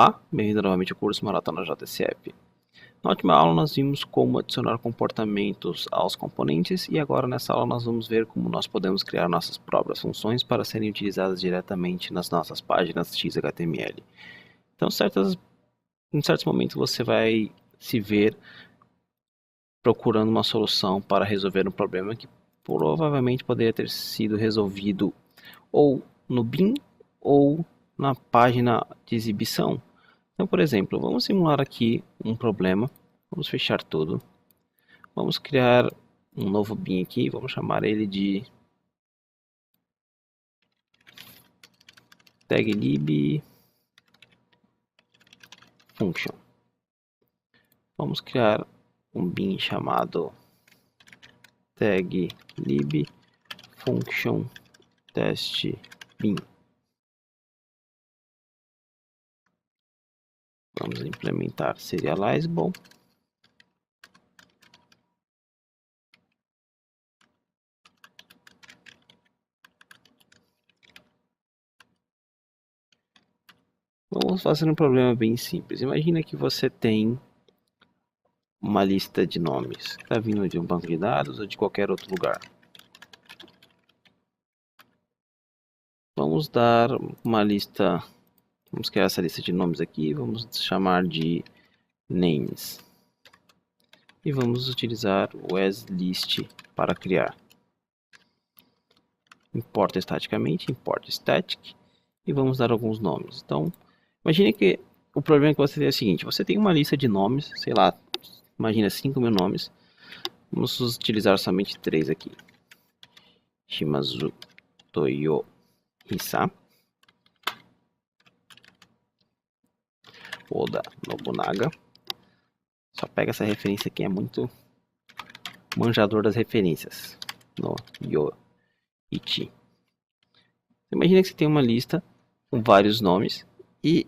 Olá, bem-vindo novamente ao curso Maratona JCF. Na última aula nós vimos como adicionar comportamentos aos componentes e agora nessa aula nós vamos ver como nós podemos criar nossas próprias funções para serem utilizadas diretamente nas nossas páginas XHTML. Então, em certos momentos você vai se ver procurando uma solução para resolver um problema que provavelmente poderia ter sido resolvido ou no bin ou na página de exibição. Então, por exemplo, vamos simular aqui um problema. Vamos fechar tudo. Vamos criar um novo bin aqui. Vamos chamar ele de taglib function. Vamos criar um bin chamado taglib function test bin. Vamos implementar serializable. Vamos fazer um problema bem simples. Imagina que você tem uma lista de nomes que está vindo de um banco de dados ou de qualquer outro lugar. Vamos dar uma lista, vamos criar essa lista de nomes aqui, vamos chamar de names. E vamos utilizar o asList para criar. Importa estaticamente, importa static e vamos dar alguns nomes. Então, imagine que o problema que você tem é o seguinte, você tem uma lista de nomes, sei lá, imagina 5.000 nomes. Vamos utilizar somente 3 aqui. Shimazu Toyo Hisa, Oda Nobunaga. Só pega essa referência aqui, é muito manjador das referências. No Yoichi. Imagina que você tem uma lista com vários nomes e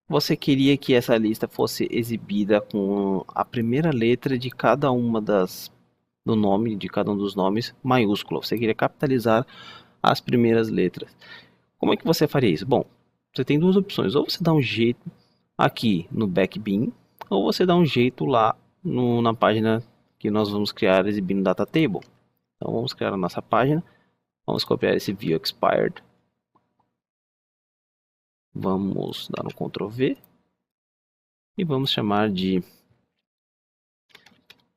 você queria que essa lista fosse exibida com a primeira letra de cada uma do nome, de cada um dos nomes maiúsculo. Você queria capitalizar as primeiras letras. Como é que você faria isso? Bom, você tem duas opções. Ou você dá um jeito aqui no backbin, ou você dá um jeito lá na página que nós vamos criar exibindo data table. Então vamos criar a nossa página. Vamos copiar esse viewExpired. Vamos dar um Ctrl V. E vamos chamar de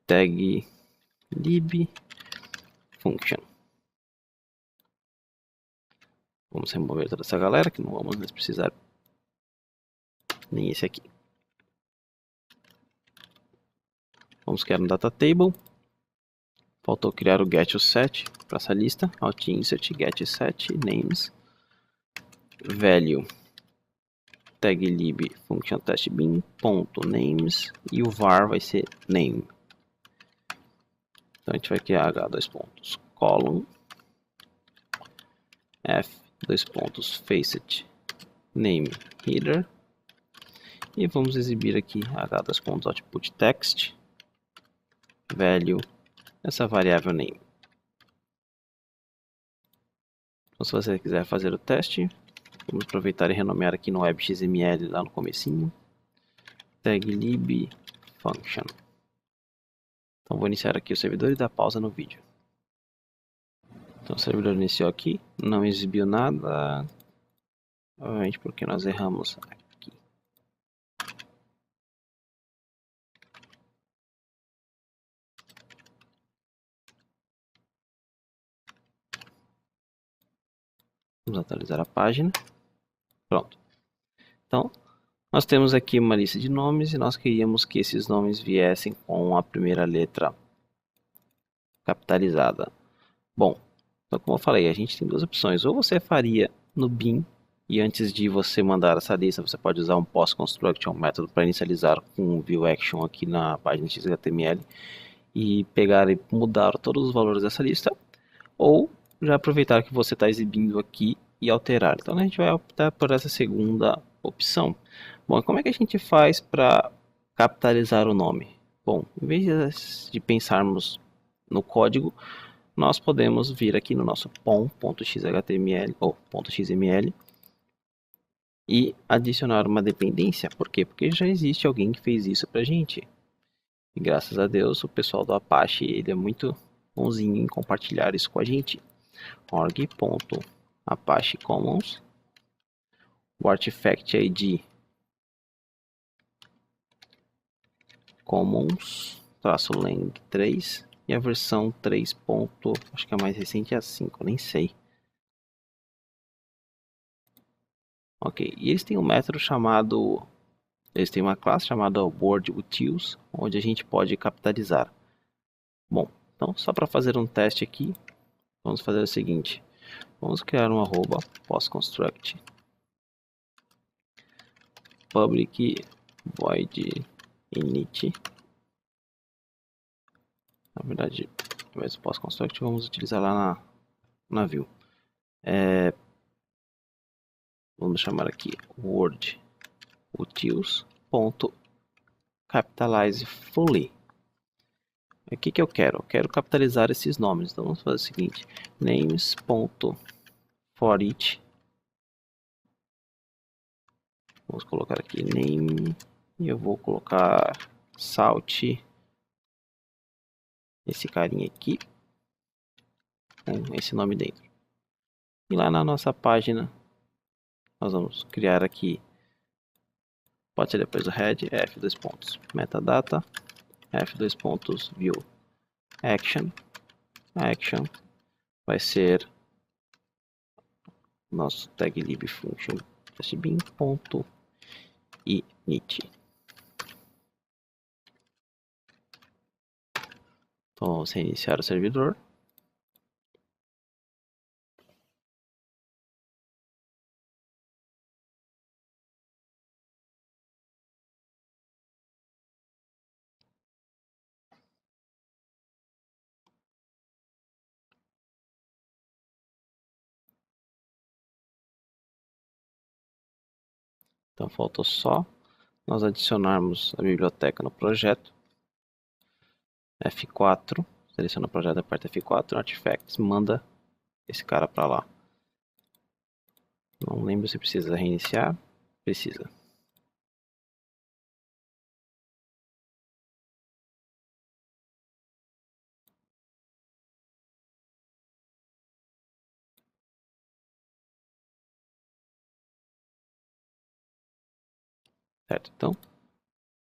taglib function. Vamos remover toda essa galera, que não vamos mais precisar nem esse aqui. Vamos criar um data table. Faltou criar o getSet para essa lista. Alt insert getSet names value taglib function test bin ponto names e o var vai ser name. Então a gente vai criar h column f facet name header e vamos exibir aqui h output text value essa variável name. Então, se você quiser fazer o teste, vamos aproveitar e renomear aqui no web.xml lá no comecinho taglib function. Então vou iniciar aqui o servidor e dar pausa no vídeo. Então o servidor iniciou aqui, não exibiu nada, provavelmente porque nós erramos aqui. Vamos atualizar a página. Pronto. Então, nós temos aqui uma lista de nomes e nós queríamos que esses nomes viessem com a primeira letra capitalizada. Bom, então como eu falei, a gente tem duas opções. Ou você faria no bin e antes de você mandar essa lista, você pode usar um post-construct, um método para inicializar com o viewAction aqui na página XHTML e pegar e mudar todos os valores dessa lista. Ou já aproveitar que você está exibindo aqui e alterar. Então a gente vai optar por essa segunda opção. Bom, como é que a gente faz para capitalizar o nome? Bom, em vez de pensarmos no código, nós podemos vir aqui no nosso pom.xhtml ou .xml e adicionar uma dependência. Por quê? Porque já existe alguém que fez isso pra gente. E graças a Deus o pessoal do Apache ele é muito bonzinho em compartilhar isso com a gente. org.apache commons, o artifact ID commons-lang 3 e a versão 3. Acho que a mais recente é a 5, nem sei. Ok, e eles têm um método chamado, eles têm uma classe chamada wordUtils, onde a gente pode capitalizar. Bom, então só para fazer um teste aqui, vamos fazer o seguinte, vamos criar um arroba postconstruct public void init. Na verdade, ao invés do postconstruct, vamos utilizar lá na view. Vamos chamar aqui wordUtils.capitalize fully. O que eu quero? Eu quero capitalizar esses nomes. Então vamos fazer o seguinte: names.forEach. Vamos colocar aqui name e eu vou colocar salt esse carinha aqui com esse nome dentro. E lá na nossa página nós vamos criar aqui, pode ser depois do head, f2 pontos metadata, f2 pontos view action. A action vai ser nosso tag lib function bin.init. Então vamos reiniciar o servidor. Então faltou só nós adicionarmos a biblioteca no projeto. F4, seleciona o projeto, aperta F4, Artifacts, manda esse cara para lá. Não lembro se precisa reiniciar. Precisa. Certo, então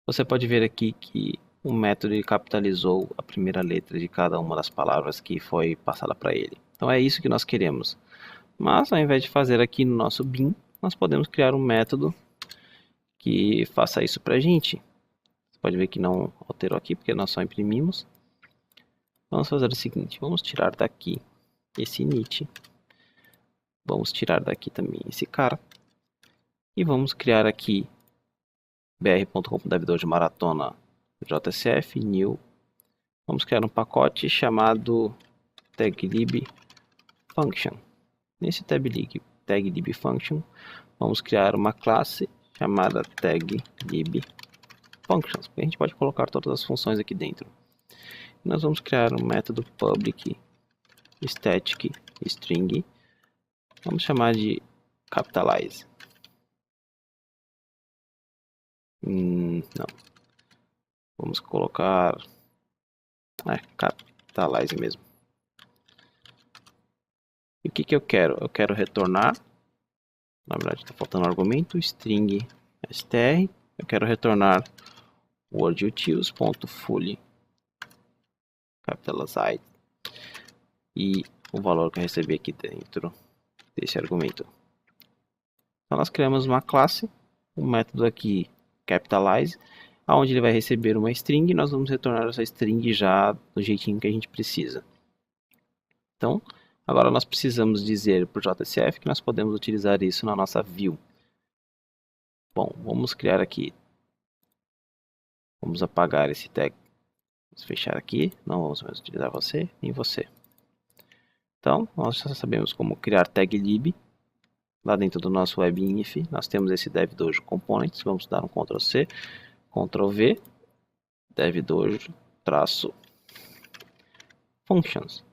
você pode ver aqui que o método ele capitalizou a primeira letra de cada uma das palavras que foi passada para ele. Então é isso que nós queremos. Mas ao invés de fazer aqui no nosso bin, nós podemos criar um método que faça isso para a gente. Você pode ver que não alterou aqui porque nós só imprimimos. Vamos fazer o seguinte, vamos tirar daqui esse init. Vamos tirar daqui também esse cara. E vamos criar aqui br.com.dev2 maratona JSF new. Vamos criar um pacote chamado taglib function. Nesse taglib function, vamos criar uma classe chamada taglib functions. A gente pode colocar todas as funções aqui dentro. E nós vamos criar um método public static string. Vamos chamar de capitalize. Não. Vamos colocar capitalize mesmo. E o que eu quero? Eu quero retornar, na verdade está faltando um argumento, string str. Eu quero retornar wordUtils.fully capitalized e o valor que eu recebi aqui dentro desse argumento. Então nós criamos uma classe, um método aqui capitalize, onde ele vai receber uma string e nós vamos retornar essa string já do jeitinho que a gente precisa. Então, agora nós precisamos dizer para o JSF que nós podemos utilizar isso na nossa view. Bom, vamos criar aqui, vamos apagar esse tag, vamos fechar aqui, não vamos mais utilizar você nem você. Então, nós já sabemos como criar tag lib. Lá dentro do nosso webinf, nós temos esse dev-dojo components, vamos dar um Ctrl C, Ctrl V, dev-dojo traço functions.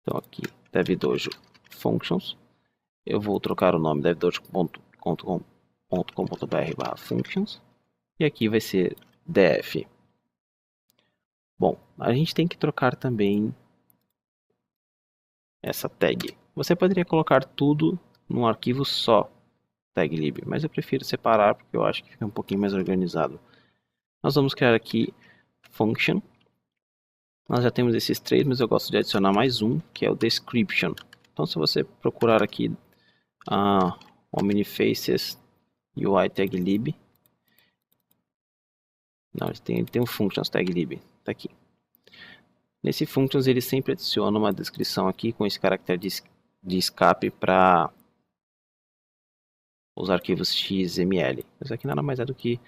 Então aqui, dev-dojo functions, eu vou trocar o nome dev.com.br/functions e aqui vai ser def. Bom, a gente tem que trocar também essa tag. Você poderia colocar tudo num arquivo só, taglib, mas eu prefiro separar porque eu acho que fica um pouquinho mais organizado. Nós vamos criar aqui function. Nós já temos esses três, mas eu gosto de adicionar mais um, que é o description. Então, se você procurar aqui Omnifaces UI taglib, não, ele tem um functions taglib, tá aqui. Nesse functions ele sempre adiciona uma descrição aqui com esse caractere de escape para os arquivos XML. Isso aqui nada mais é do que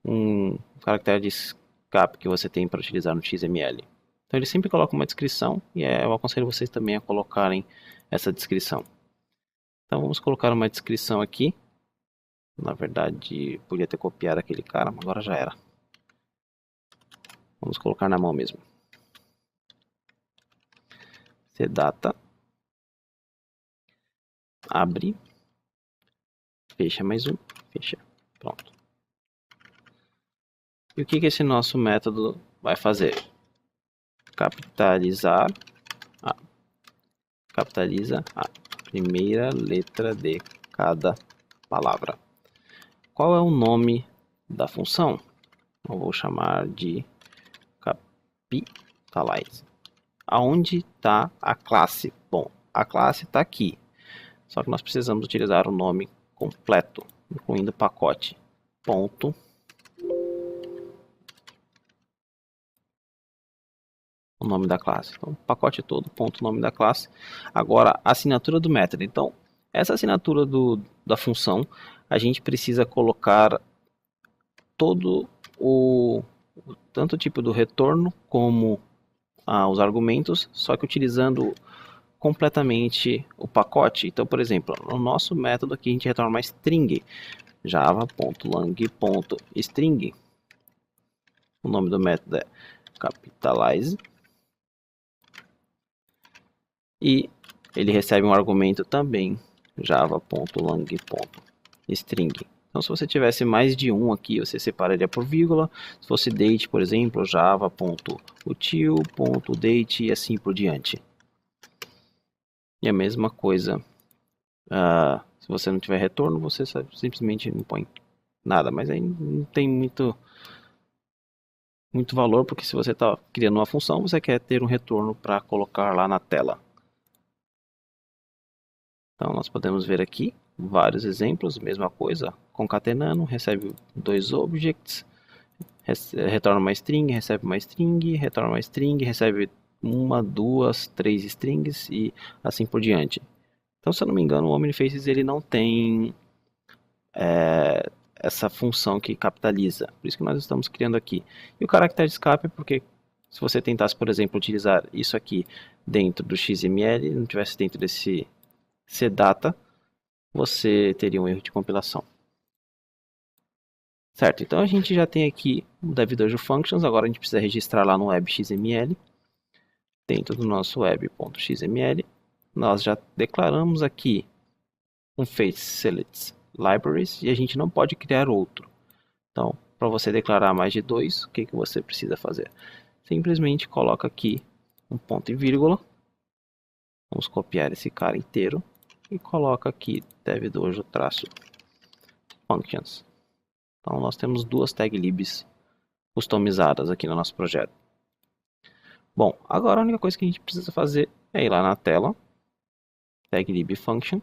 um caractere de escape que você tem para utilizar no XML. Então ele sempre coloca uma descrição e eu aconselho vocês também a colocarem essa descrição. Então vamos colocar uma descrição aqui. Na verdade, podia ter copiado aquele cara, mas agora já era. Vamos colocar na mão mesmo. Cdata. Abre. Fecha mais um. Fecha. Pronto. E o que esse nosso método vai fazer? Capitaliza a primeira letra de cada palavra. Qual é o nome da função? Eu vou chamar de capitalize. Aonde está a classe? Bom, a classe está aqui. Só que nós precisamos utilizar o nome completo, incluindo o pacote. Ponto. O nome da classe. Então, pacote todo, ponto, nome da classe. Agora, a assinatura do método. Então, essa assinatura da função, a gente precisa colocar todo tanto o tipo do retorno como os argumentos, só que utilizando completamente o pacote. Então, por exemplo, no nosso método aqui a gente retorna uma string, java.lang.string. O nome do método é capitalize. E ele recebe um argumento também, java.lang.string. Então, se você tivesse mais de um aqui, você separaria por vírgula. Se fosse date, por exemplo, java.util.date e assim por diante. E a mesma coisa, se você não tiver retorno, você simplesmente não põe nada. Mas aí não tem muito valor, porque se você está criando uma função, você quer ter um retorno para colocar lá na tela. Então, nós podemos ver aqui vários exemplos, mesma coisa, concatenando, recebe dois objects, retorna uma string, recebe uma string, retorna uma string, recebe uma, duas, três strings e assim por diante. Então, se eu não me engano, o Omnifaces ele não tem essa função que capitaliza, por isso que nós estamos criando aqui. E o caractere de escape, porque se você tentasse, por exemplo, utilizar isso aqui dentro do XML, não tivesse dentro desse cdata, você teria um erro de compilação. Certo, então a gente já tem aqui o DevDojo Functions, agora a gente precisa registrar lá no web.xml. Dentro do nosso web.xml, nós já declaramos aqui um face select libraries e a gente não pode criar outro. Então, para você declarar mais de dois, o que você precisa fazer? Simplesmente coloca aqui um ponto e vírgula. Vamos copiar esse cara inteiro e coloca aqui devdojo-functions. Então nós temos duas taglibs customizadas aqui no nosso projeto. Bom, agora a única coisa que a gente precisa fazer é ir lá na tela, taglib function.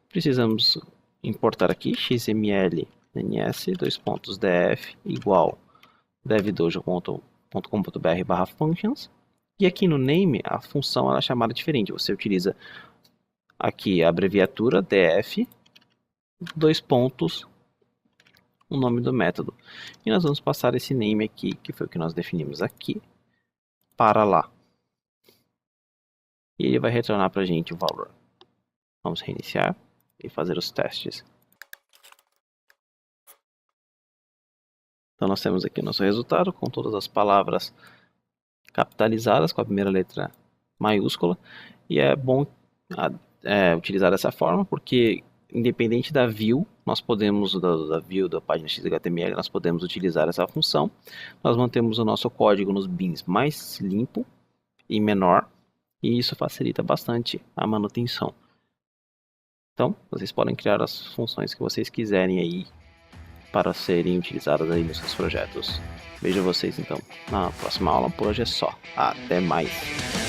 Precisamos importar aqui xml ns:\df igual devdojo.com.br/functions. E aqui no name a função ela é chamada diferente. Você utiliza aqui a abreviatura df, dois pontos, o nome do método. E nós vamos passar esse name aqui, que foi o que nós definimos aqui, para lá. E ele vai retornar para a gente o valor. Vamos reiniciar e fazer os testes. Então nós temos aqui o nosso resultado com todas as palavras capitalizadas com a primeira letra maiúscula. E é bom utilizar dessa forma, porque independente da view, nós podemos, da view da página XHTML, nós podemos utilizar essa função. Nós mantemos o nosso código nos bins mais limpo e menor, e isso facilita bastante a manutenção. Então, vocês podem criar as funções que vocês quiserem aí para serem utilizadas aí nos seus projetos. Vejo vocês então na próxima aula. Por hoje é só. Até mais!